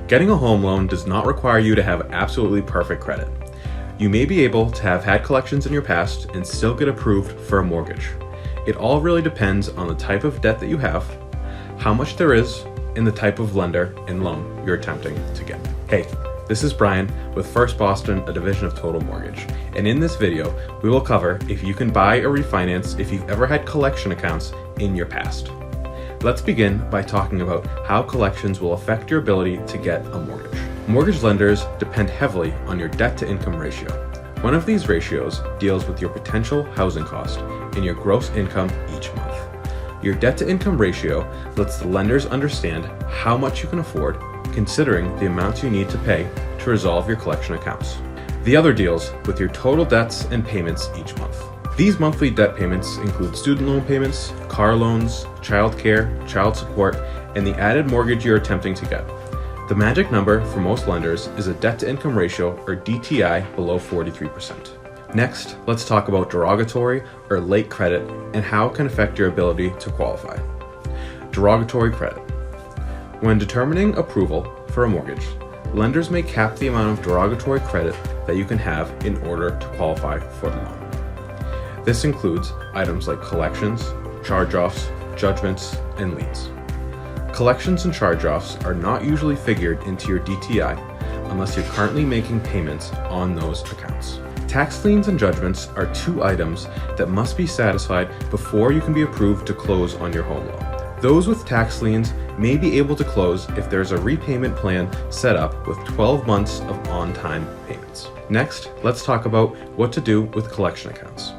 Getting a home loan does not require you to have absolutely perfect credit. You may be able to have had collections in your past and still get approved for a mortgage. It all really depends on the type of debt that you have, how much there is, and the type of lender and loan you're attempting to get. Hey, this is Brian with First Boston, a division of Total Mortgage. And in this video, we will cover if you can buy or refinance if you've ever had collection accounts in your past. Let's begin by talking about how collections will affect your ability to get a mortgage. Mortgage lenders depend heavily on your debt-to-income ratio. One of these ratios deals with your potential housing cost and your gross income each month. Your debt-to-income ratio lets the lenders understand how much you can afford, considering the amounts you need to pay to resolve your collection accounts. The other deals with your total debts and payments each month. These monthly debt payments include student loan payments, car loans, childcare, child support, and the added mortgage you're attempting to get. The magic number for most lenders is a debt-to-income ratio, or DTI, below 43%. Next, let's talk about derogatory or late credit and how it can affect your ability to qualify. Derogatory credit. When determining approval for a mortgage, lenders may cap the amount of derogatory credit that you can have in order to qualify for the loan. This includes items like collections, charge-offs, judgments, and liens. Collections and charge-offs are not usually figured into your DTI unless you're currently making payments on those accounts. Tax liens and judgments are two items that must be satisfied before you can be approved to close on your home loan. Those with tax liens may be able to close if there's a repayment plan set up with 12 months of on-time payments. Next, let's talk about what to do with collection accounts.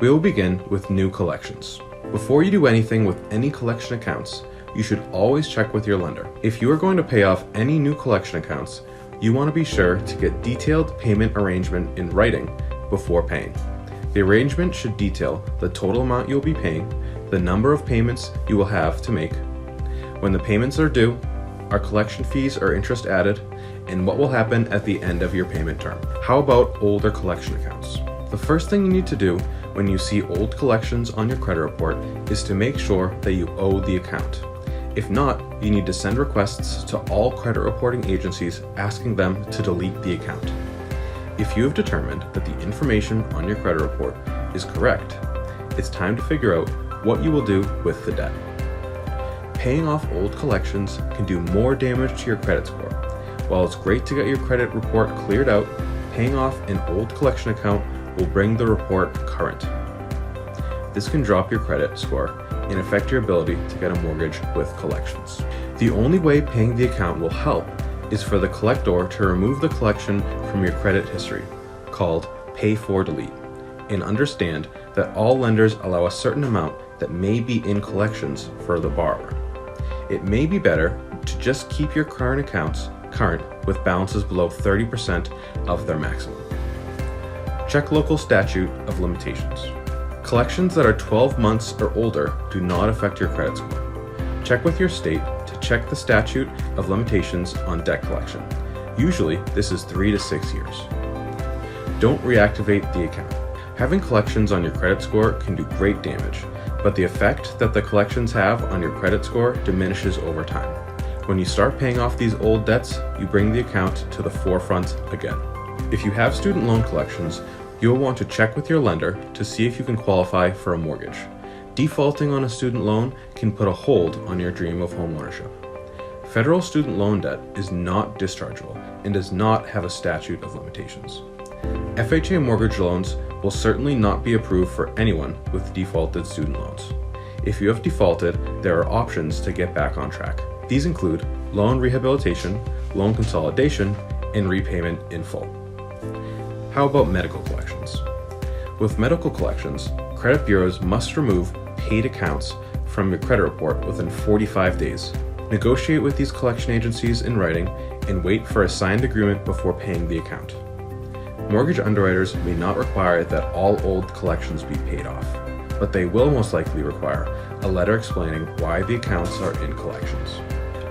We will begin with new collections. Before you do anything with any collection accounts, you should always check with your lender. If you are going to pay off any new collection accounts, you want to be sure to get detailed payment arrangement in writing before paying. The arrangement should detail the total amount you'll be paying, the number of payments you will have to make, when the payments are due, are collection fees or interest added, and what will happen at the end of your payment term. How about older collection accounts? The first thing you need to do when you see old collections on your credit report is to make sure that you owe the account. If not, you need to send requests to all credit reporting agencies asking them to delete the account. If you have determined that the information on your credit report is correct, it's time to figure out what you will do with the debt. Paying off old collections can do more damage to your credit score. While it's great to get your credit report cleared out, paying off an old collection account will bring the report current. This can drop your credit score and affect your ability to get a mortgage with collections. The only way paying the account will help is for the collector to remove the collection from your credit history, called pay for delete, and understand that all lenders allow a certain amount that may be in collections for the borrower. It may be better to just keep your current accounts current with balances below 30% of their maximum. Check local statute of limitations. Collections that are 12 months or older do not affect your credit score. Check with your state to check the statute of limitations on debt collection. Usually, this is 3 to 6 years. Don't reactivate the account. Having collections on your credit score can do great damage, but the effect that the collections have on your credit score diminishes over time. When you start paying off these old debts, you bring the account to the forefront again. If you have student loan collections, you'll want to check with your lender to see if you can qualify for a mortgage. Defaulting on a student loan can put a hold on your dream of homeownership. Federal student loan debt is not dischargeable and does not have a statute of limitations. FHA mortgage loans will certainly not be approved for anyone with defaulted student loans. If you have defaulted, there are options to get back on track. These include loan rehabilitation, loan consolidation, and repayment in full. How about medical collections? With medical collections, credit bureaus must remove paid accounts from your credit report within 45 days. Negotiate with these collection agencies in writing and wait for a signed agreement before paying the account. Mortgage underwriters may not require that all old collections be paid off, but they will most likely require a letter explaining why the accounts are in collections.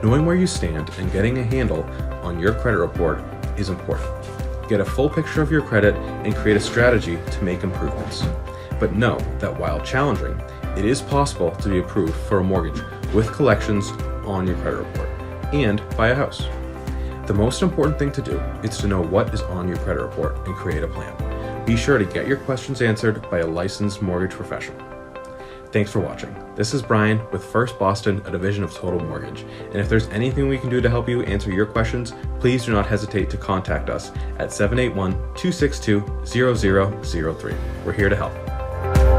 Knowing where you stand and getting a handle on your credit report is important. Get a full picture of your credit and create a strategy to make improvements. But know that while challenging, it is possible to be approved for a mortgage with collections on your credit report and buy a house. The most important thing to do is to know what is on your credit report and create a plan. Be sure to get your questions answered by a licensed mortgage professional. Thanks for watching. This is Brian with First Boston, a division of Total Mortgage. And if there's anything we can do to help you answer your questions, please do not hesitate to contact us at 781-262-0003. We're here to help.